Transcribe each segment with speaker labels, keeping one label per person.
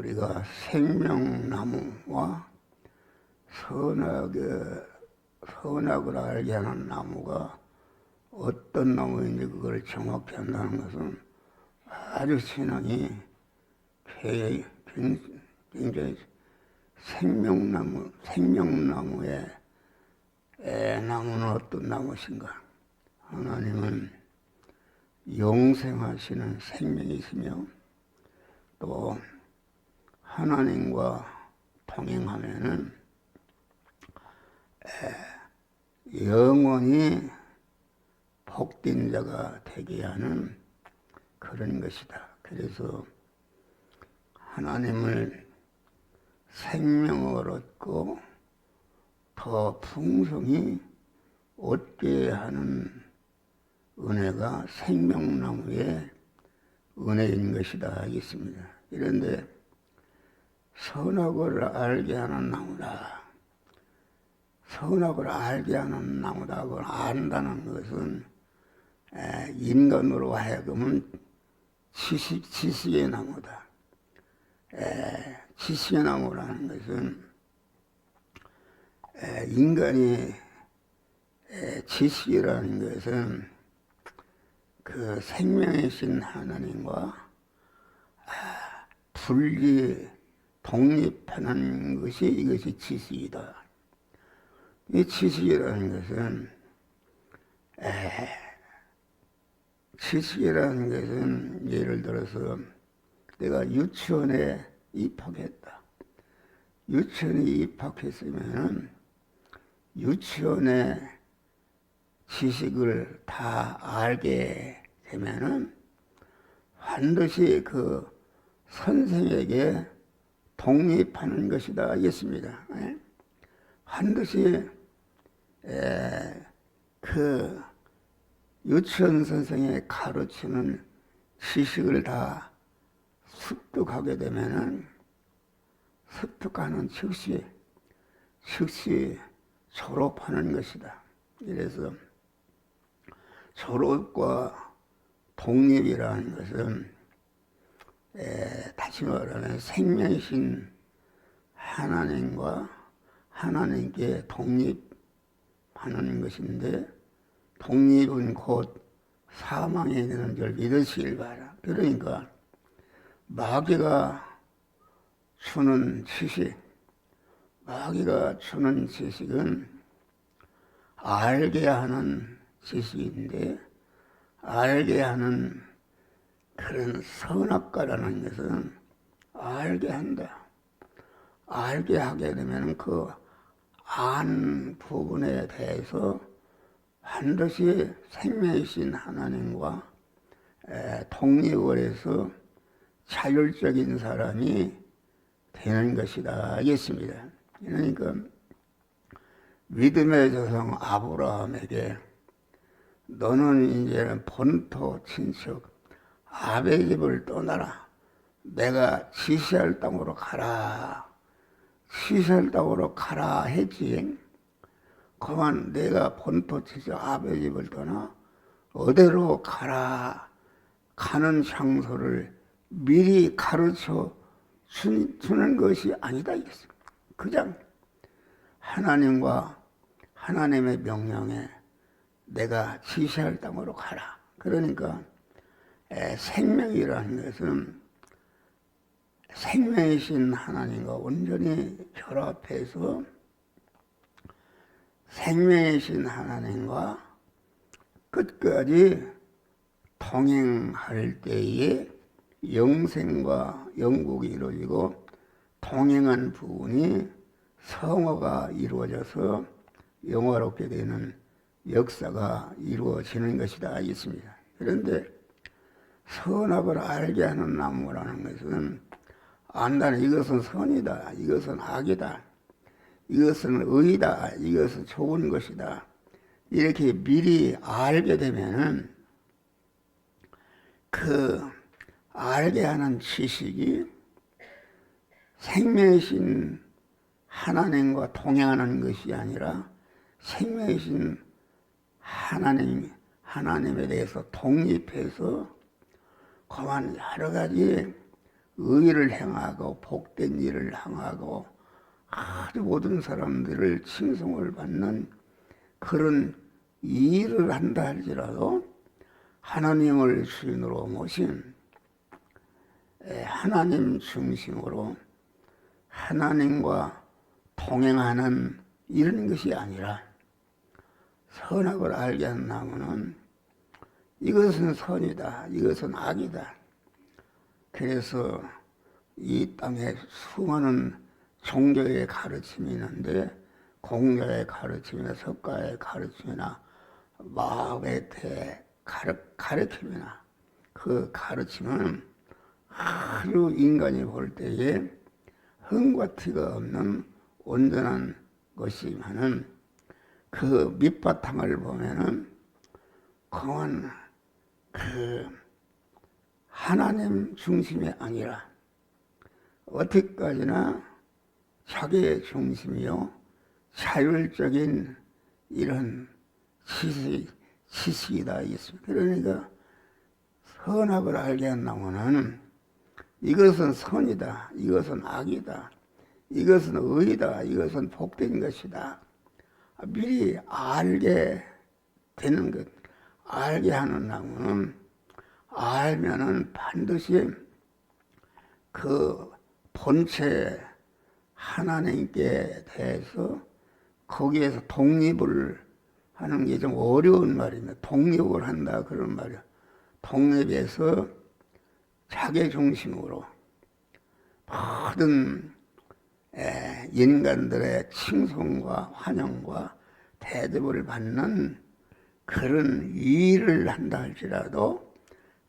Speaker 1: 우리가 생명나무와 선악을 알게 하는 나무가 어떤 나무인지 그걸 정확히 한다는 것은 아주 신앙이 굉장히 생명나무의 나무는 어떤 나무신가? 하나님은 영생하시는 생명이시며 또 하나님과 동행하면은 영원히 복된 자가 되게 하는 그런 것이다. 그래서 하나님을 생명을 얻고 더 풍성히 얻게 하는 은혜가 생명나무의 은혜인 것이다 하겠습니다. 그런데 선악을 알게 하는 나무다. 선악을 알게 하는 나무다. 그걸 안다는 것은 인간으로 하여금은 지식의 나무다. 지식의 나무라는 것은 인간이 지식이라는 것은 그 생명이신 하나님과 분리 독립하는 것이 이것이 지식이다. 이 지식이라는 것은 예를 들어서 내가 유치원에 입학했다. 유치원에 입학했으면 유치원의 지식을 다 알게 되면은 반드시 그 선생에게 독립하는 것이다 하겠습니다. 반드시 그 유치원 선생이 가르치는 지식을 다 습득하게 되면은 습득하는 즉시 졸업하는 것이다. 그래서 졸업과 독립이라는 것은 다시 말하면 생명이신 하나님과 하나님께 독립하는 것인데 독립은 곧 사망에 이르는 줄 믿으시길 바라. 그러니까 마귀가 주는 지식은 알게 하는 지식인데 알게 하는 그런 선악과라는 것은 알게 한다. 알게 하게 되면 그 안 부분에 대해서 반드시 생명이신 하나님과 독립을 해서 자율적인 사람이 되는 것이다 하겠습니다. 그러니까 믿음의 조상 아브라함에게 너는 이제 본토 친척 아베 집을 떠나라. 내가 지시할 땅으로 가라. 지시할 땅으로 가라 했지. 그만 내가 본토 친척 아베 집을 떠나 어디로 가라. 가는 장소를 미리 가르쳐 주는 것이 아니다. 그냥 하나님과 하나님의 명령에 내가 지시할 땅으로 가라. 그러니까 생명이라는 것은 생명이신 하나님과 온전히 결합해서 생명이신 하나님과 끝까지 동행할 때에 영생과 영국이 이루어지고 동행한 부분이 성화가 이루어져서 영화롭게 되는 역사가 이루어지는 것이다 하겠습니다. 그런데 선악을 알게 하는 나무라는 것은 안다는 이것은 선이다, 이것은 악이다, 이것은 의다, 이것은 좋은 것이다. 이렇게 미리 알게 되면은 그 알게 하는 지식이 생명이신 하나님과 동행하는 것이 아니라 생명이신 하나님에 대해서 독립해서 그만 여러 가지 의를 행하고 복된 일을 행하고 아주 모든 사람들을 칭송을 받는 그런 일을 한다 할지라도 하나님을 주인으로 모신 하나님 중심으로 하나님과 동행하는 이런 것이 아니라 선악을 알게 한다면은 이것은 선이다, 이것은 악이다. 그래서 이 땅에 수많은 종교의 가르침이 있는데 공자의 가르침이나 석가의 가르침이나 마음의 가르침이나 그 가르침은 아주 인간이 볼 때에 흠과 티가 없는 온전한 것이지만은 그 밑바탕을 보면은 공은 그 하나님 중심이 아니라 어디까지나 자기의 중심이요 자율적인 이런 지식이다 있습니다. 그러니까 선악을 알게 한다면은 이것은 선이다, 이것은 악이다, 이것은 의다, 이것은 복된 것이다. 미리 알게 되는 것, 알게 하는 나무는 알면은 반드시 그 본체 하나님께 대해서 거기에서 독립을 하는 게 좀 어려운 말입니다. 독립을 한다 그런 말이야. 독립해서 자기 중심으로 모든 인간들의 칭송과 환영과 대접을 받는 그런 일을 한다 할지라도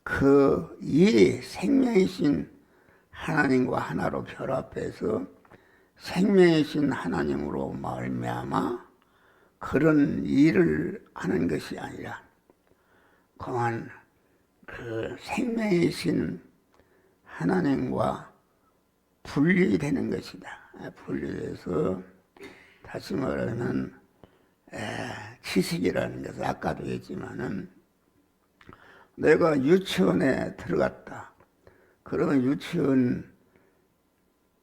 Speaker 1: 그 일이 생명이신 하나님과 하나로 결합해서 생명이신 하나님으로 말미암아 그런 일을 하는 것이 아니라 그만 그 생명이신 하나님과 분리되는 것이다. 분리돼서 다시 말하면 지식이라는 것은 아까도 했지만은 내가 유치원에 들어갔다. 그러면 유치원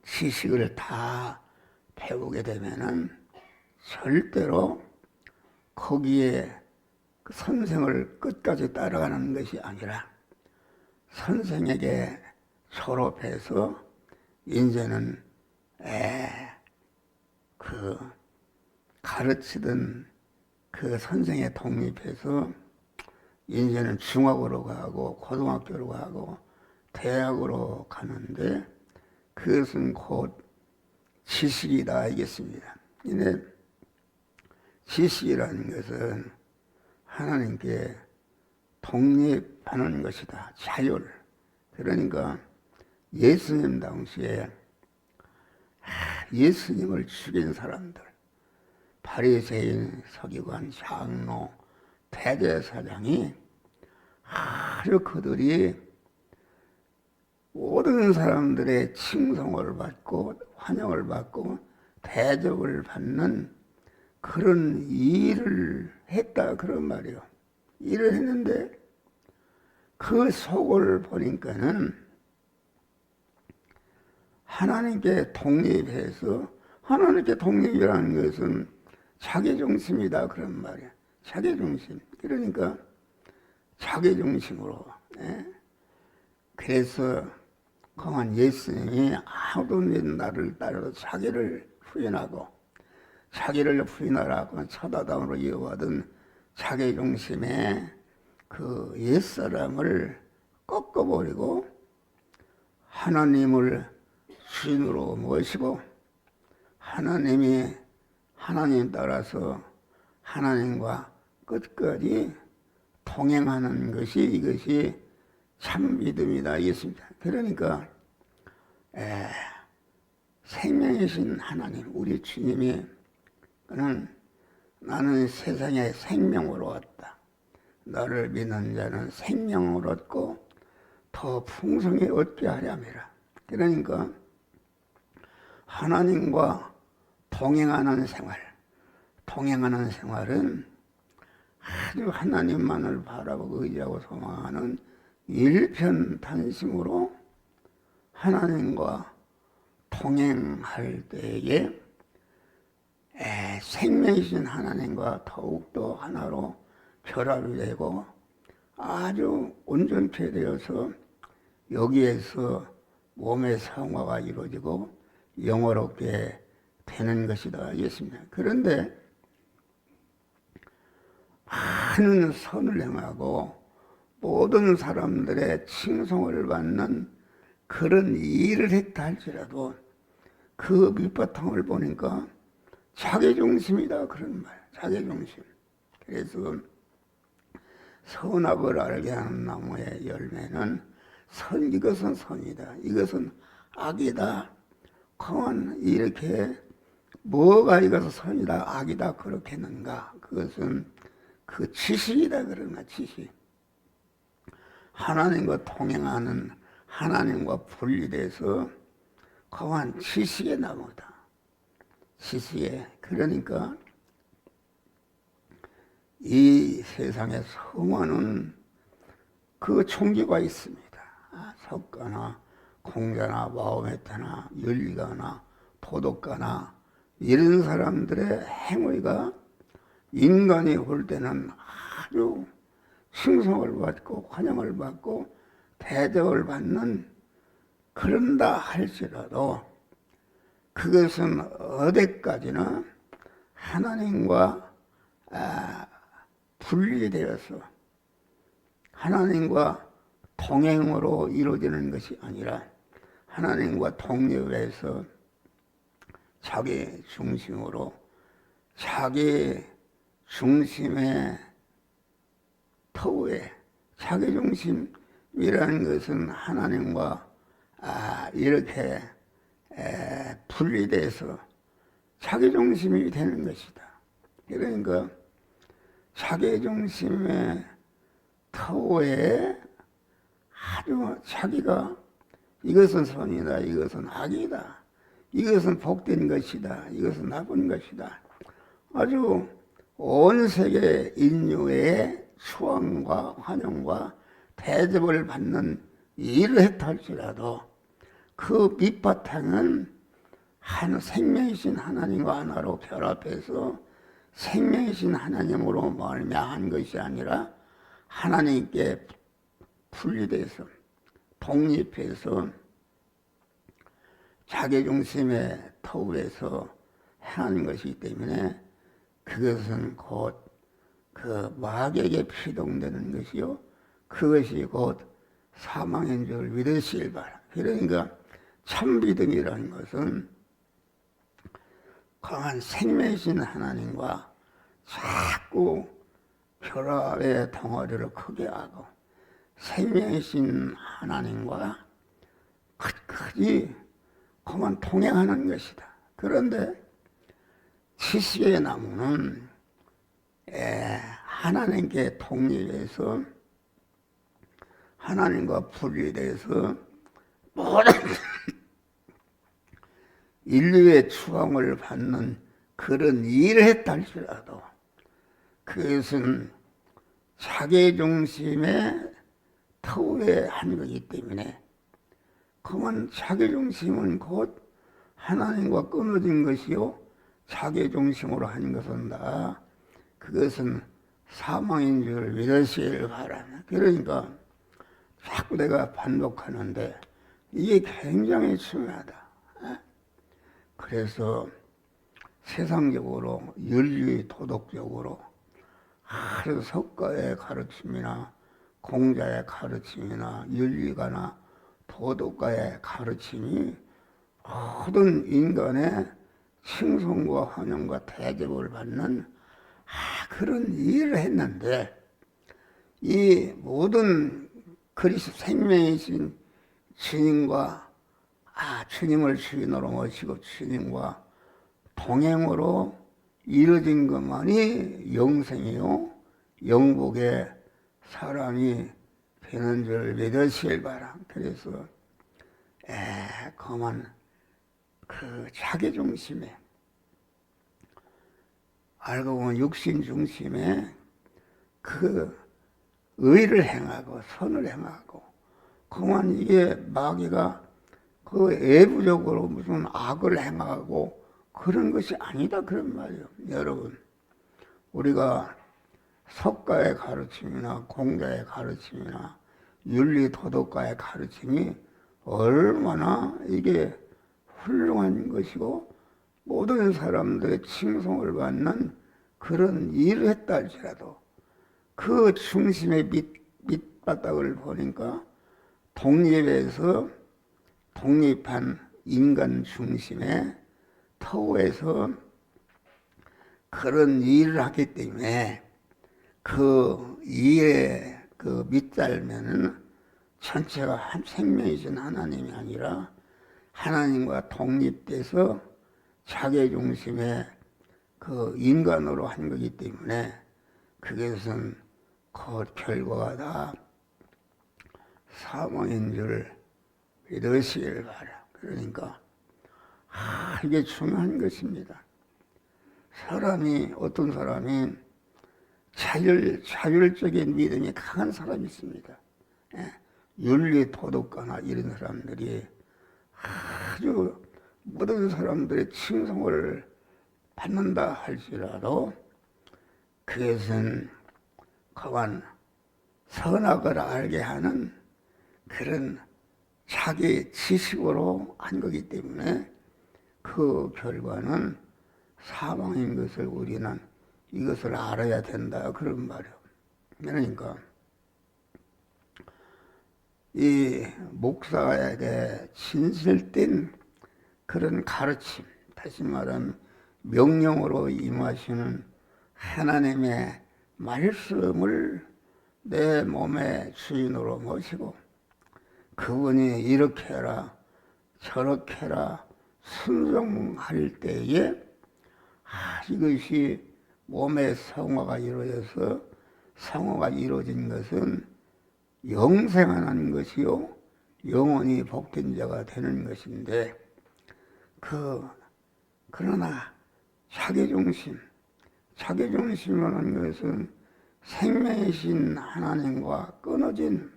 Speaker 1: 지식을 다 배우게 되면은 절대로 거기에 그 선생을 끝까지 따라가는 것이 아니라 선생에게 졸업해서 이제는 그 가르치던 그 선생에 독립해서 이제는 중학으로 가고 고등학교로 가고 대학으로 가는데 그것은 곧 지식이다 알겠습니다. 근데 지식이라는 것은 하나님께 독립하는 것이다. 자율. 그러니까 예수님 당시에 예수님을 죽인 사람들, 바리새인, 서기관, 장로, 대제사장이 아주 그들이 모든 사람들의 칭송을 받고 환영을 받고 대접을 받는 그런 일을 했다 그런 말이요. 일을 했는데 그 속을 보니까는 하나님께 독립해서 하나님께 독립이라는 것은 자기중심이다 그런 말이야. 자기중심. 그러니까 자기중심으로. 그래서 그만 예수님이 아무도 나를 따라도 자기를 부인하고 자기를 부인하라고 첫아담으로 이어받은 자기중심의 그 옛사람을 꺾어버리고 하나님을 주인으로 모시고 하나님이 하나님 따라서 하나님과 끝까지 동행하는 것이 이것이 참 믿음이다 이겠습니다. 그러니까 생명이신 하나님 우리 주님이 그는 나는 세상에 생명으로 왔다. 너를 믿는 자는 생명을 얻고 더 풍성히 얻게 하렴이라. 그러니까 하나님과 동행하는 생활은 아주 하나님만을 바라보고 의지하고 소망하는 일편단심으로 하나님과 동행할 때에 생명이신 하나님과 더욱더 하나로 결합이 되고 아주 온전케 되어서 여기에서 몸의 성화가 이루어지고 영화롭게 되는 것이다 했습니다. 그런데 많은 선을 행하고 모든 사람들의 칭송을 받는 그런 일을 했다 할지라도 그 밑바탕을 보니까 자기중심이다 그런 말. 자기중심. 그래서 선악을 알게 하는 나무의 열매는 이것은 선이다, 이것은 악이다. 그만 이렇게 뭐가 이것은 선이다 악이다 그렇게 했는가. 그것은 그 지식이다 그러나 지식. 하나님과 동행하는 하나님과 분리돼서 그만 지식의 나무다. 지식의. 그러니까 이 세상의 성화는 그 총기가 있습니다. 석가나 공자나 마호메트나 윤리가나 도덕가나 이런 사람들의 행위가 인간이 볼 때는 아주 칭송을 받고 환영을 받고 대접을 받는 그런다 할지라도 그것은 어디까지나 하나님과 분리되어서 하나님과 동행으로 이루어지는 것이 아니라 하나님과 독립해서 자기 중심으로 자기 중심의 터에 자기 중심이라는 것은 하나님과 이렇게 분리돼서 자기 중심이 되는 것이다. 그러니까 자기 중심의 터에 아주 자기가 이것은 선이다, 이것은 악이다, 이것은 복된 것이다, 이것은 나쁜 것이다. 아주 온 세계 인류의 수왕과 환영과 대접을 받는 일을 했다 할지라도 그 밑바탕은 한 생명이신 하나님과 하나로 결합해서 생명이신 하나님으로 말미암은 것이 아니라 하나님께 분리돼서 독립해서 자기중심의 터에서 행하는 것이기 때문에 그것은 곧 그 마귀에게 피동되는 것이요 그것이 곧 사망인 줄 믿으시길 바라. 그러니까 참 믿음이라는 것은 강한 생명이신 하나님과 자꾸 결합의 덩어리를 크게 하고 생명이신 하나님과 끝까지 그만 동행하는 것이다. 그런데 지식의 나무는 하나님께 독립해서 하나님과 분리돼서 모든 인류의 추앙을 받는 그런 일을 했다 할지라도 그것은 자기중심의 터에 한 거기 때문에 그만 자기중심은 곧 하나님과 끊어진 것이요 자기중심으로 한 것은 다 그것은 사망인 줄 믿으시길 바랍니다. 그러니까 자꾸 내가 반복하는데 이게 굉장히 중요하다. 그래서 세상적으로 윤리 도덕적으로 아주 석가의 가르침이나 공자의 가르침이나 윤리가나 도덕가의 가르침이 모든 인간의 칭송과 환영과 대접을 받는 그런 일을 했는데 이 모든 그리스도 생명이신 주님과 주님을 주인으로 모시고 주님과 동행으로 이루어진 것만이 영생이요 영복의 사람이 되는 줄 믿으시길 바라. 그래서 그만 그 자기 중심에 알고 보면 육신 중심에 그 의를 행하고 선을 행하고 그만 이게 마귀가 그 외부적으로 무슨 악을 행하고 그런 것이 아니다 그런 말이에요. 여러분, 우리가 석가의 가르침이나 공자의 가르침이나 윤리 도덕가의 가르침이 얼마나 이게 훌륭한 것이고 모든 사람들의 칭송을 받는 그런 일을 했다 할지라도 그 중심의 밑바닥을 보니까 독립에서 독립한 인간 중심의 터에서 그런 일을 하기 때문에 그 일의 그 밑달면은 전체가 한 생명이신 하나님이 아니라 하나님과 독립돼서 자기 중심의 그 인간으로 한 거기 때문에 그것은 그 결과가 다 사망인 줄 믿으시길 바라. 그러니까 이게 중요한 것입니다. 사람이 어떤 사람이 자율적인 믿음이 강한 사람이 있습니다. 윤리 도덕가나 이런 사람들이 아주 모든 사람들의 칭송을 받는다 할지라도 그것은 그만 선악을 알게 하는 그런 자기 지식으로 한 거기 때문에 그 결과는 사망인 것을 우리는 이것을 알아야 된다 그런 말이에요. 그러니까 이 목사에게 진실된 그런 가르침, 다시 말하면 명령으로 임하시는 하나님의 말씀을 내 몸의 주인으로 모시고 그분이 이렇게 해라 저렇게 해라 순종할 때에 이것이 몸의 성화가 이루어져서 성화가 이루어진 것은 영생하는 것이요 영원히 복된 자가 되는 것인데 그러나 자기중심이라는 것은 생명이신 하나님과 끊어진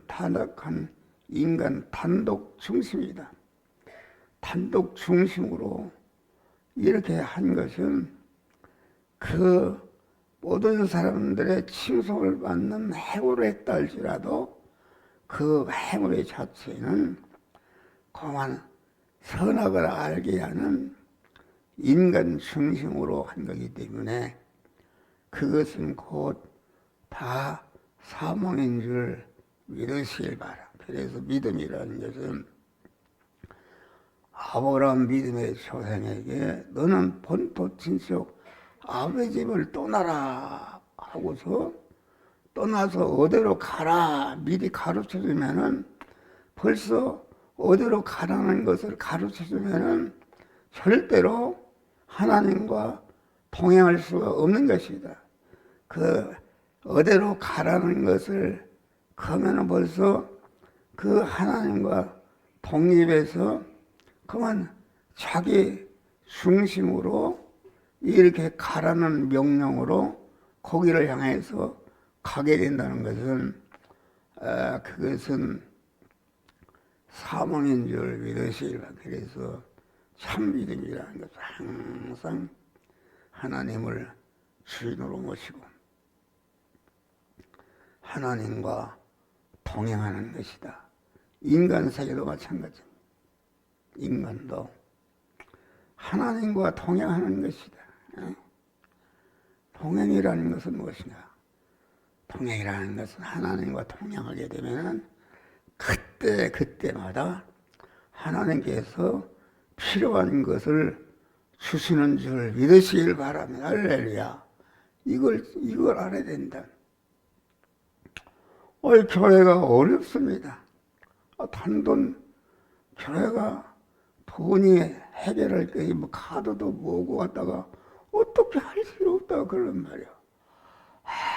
Speaker 1: 타락한 인간 단독 중심이다. 단독 중심으로 이렇게 한 것은 그 모든 사람들의 칭송을 받는 행위를 했다 할지라도 그 행위 자체는 그만 선악을 알게 하는 인간 중심으로 한 거기 때문에 그것은 곧 다 사망인 줄 믿으시길 바라. 그래서 믿음이라는 것은 아브라함 믿음의 조상에게 너는 본토 친척 아버지 집을 떠나라 하고서 떠나서 어디로 가라 미리 가르쳐주면은 벌써 어디로 가라는 것을 가르쳐주면은 절대로 하나님과 동행할 수가 없는 것이다. 그 어디로 가라는 것을 그러면은 벌써 그 하나님과 독립해서 그만 자기 중심으로 이렇게 가라는 명령으로 거기를 향해서 가게 된다는 것은 그것은 사망인 줄 믿으시라. 그래서 참 믿음이라는 것은 항상 하나님을 주인으로 모시고 하나님과 동행하는 것이다. 인간 세계도 마찬가지입니다. 인간도 하나님과 동행하는 것이다. 동행이라는 것은 무엇인가? 동행이라는 것은 하나님과 동행하게 되면 그때마다 하나님께서 필요한 것을 주시는 줄 믿으시길 바랍니다. 할렐루야. 이걸 알아야 된다. 교회가 어렵습니다. 교회가 돈이 해결할 게 카드도 뭐고 갖다가 어떻게 할 수 없다 그런 말이야.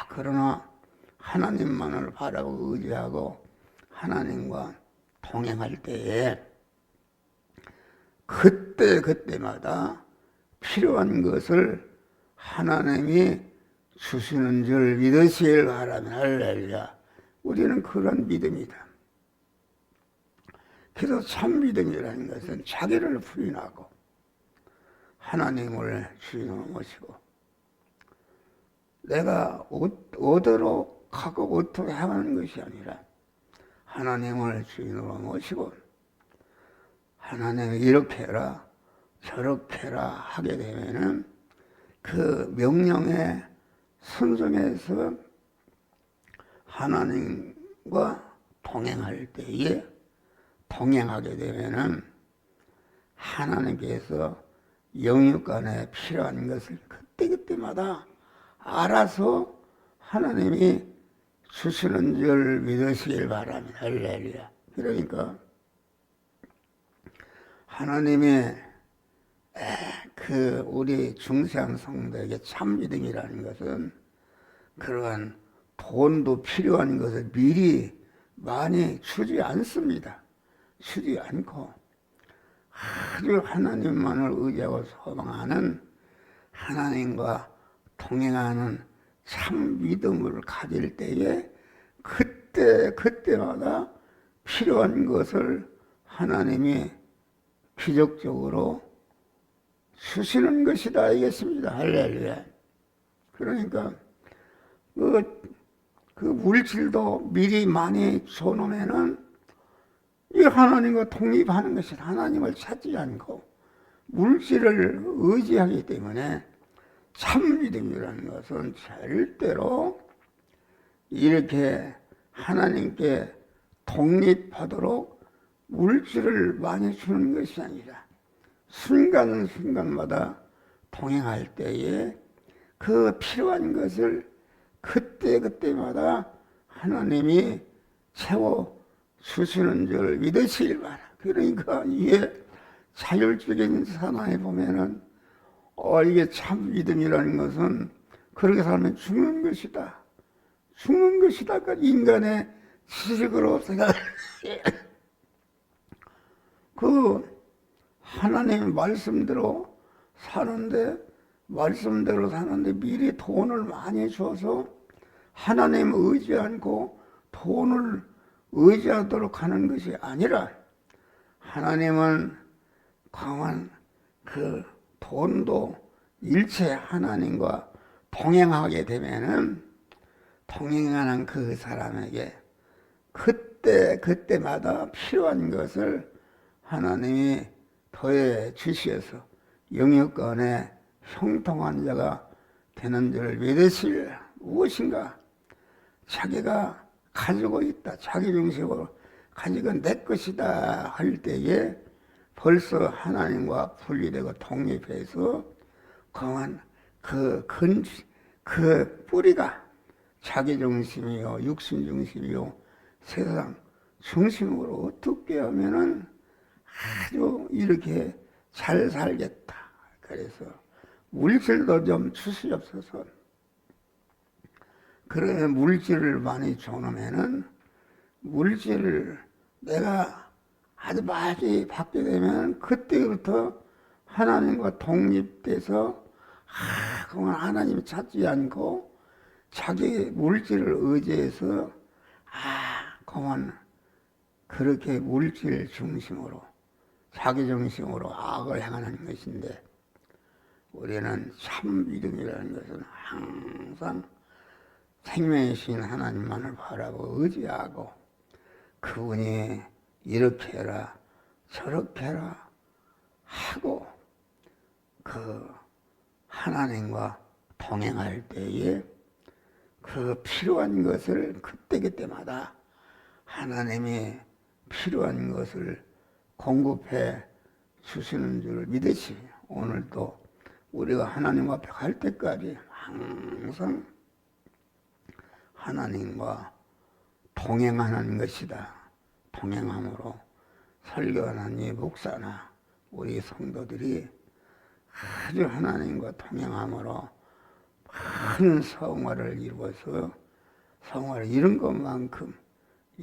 Speaker 1: 그러나 하나님만을 바라고 의지하고 하나님과 동행할 때에 그때마다 필요한 것을 하나님이 주시는 줄 믿으시길 바라면 할렐루야. 우리는 그런 믿음이다. 그래서 참 믿음이라는 것은 자기를 부인하고 하나님을 주인으로 모시고 내가 어디로 가고 어떻게 행하는 것이 아니라 하나님을 주인으로 모시고 하나님이 이렇게 해라 저렇게 해라 하게 되면은 그 명령에 순종해서 하나님과 동행할 때에 동행하게 되면은 하나님께서 영육간에 필요한 것을 그때그때마다 알아서 하나님이 주시는 줄 믿으시길 바랍니다. 할렐루야. 그러니까 하나님이 그 우리 중세한 성도에게 참 믿음이라는 것은 그러한 돈도 필요한 것을 미리 많이 주지 않습니다. 주지 않고 아주 하나님만을 의지하고 소망하는 하나님과 동행하는 참 믿음을 가질 때에 그때마다 필요한 것을 하나님이 기적적으로 주시는 것이다 알겠습니다. 할렐루야. 그러니까 그 물질도 미리 많이 줘놓으면은 이 하나님과 독립하는 것이다. 하나님을 찾지 않고 물질을 의지하기 때문에 참 믿음이라는 것은 절대로 이렇게 하나님께 독립하도록 물질을 많이 주는 것이 아니라 순간순간마다 동행할 때에 그 필요한 것을 그때마다 하나님이 채워 주시는 줄 믿으시길 바라. 그러니까 이게 자율적인 사나에 보면은 이게 참 믿음이라는 것은 그렇게 살면 죽는 것이다. 죽는 것이다. 그러니까 인간의 지식으로 생각. 그 하나님 말씀대로 사는데 미리 돈을 많이 줘서 하나님 의지 않고 돈을 의지하도록 하는 것이 아니라 하나님은 강한 그 돈도 일체 하나님과 동행하게 되면은 동행하는 그 사람에게 그때마다 필요한 것을 하나님이 더해 주시어서 영육간에 형통한 자가 되는 줄 믿으실 무엇인가 자기가 가지고 있다 자기 중심으로 가지고 내 것이다 할 때에 벌써 하나님과 분리되고 독립해서 강한 그 뿌리가 자기 중심이요 육신 중심이요 세상 중심으로 어떻게 하면은 아주 이렇게 잘 살겠다. 그래서 물질도 좀 주시옵소서. 그러면 물질을 많이 줘놓으면은 물질을 내가 아주 많이 받게 되면 그때부터 하나님과 독립돼서 그만 하나님 찾지 않고 자기 물질을 의지해서 그만 그렇게 물질 중심으로 자기 중심으로 악을 행하는 것인데 우리는 참 믿음이라는 것은 항상 생명이신 하나님만을 바라고 의지하고 그분이 이렇게 해라 저렇게 해라 하고 그 하나님과 동행할 때에 그 필요한 것을 그때마다 하나님이 필요한 것을 공급해 주시는 줄 믿으시 오늘도 우리가 하나님 앞에 갈 때까지 항상 하나님과 동행하는 것이다. 동행함으로 설교하는 이 목사나 우리 성도들이 아주 하나님과 동행함으로 많은 성화를 이루어서 성화를 이룬 것만큼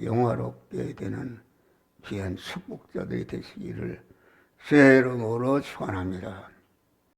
Speaker 1: 영화롭게 되는 귀한 축복자들이 되시기를 주의 이름으로 축원합니다.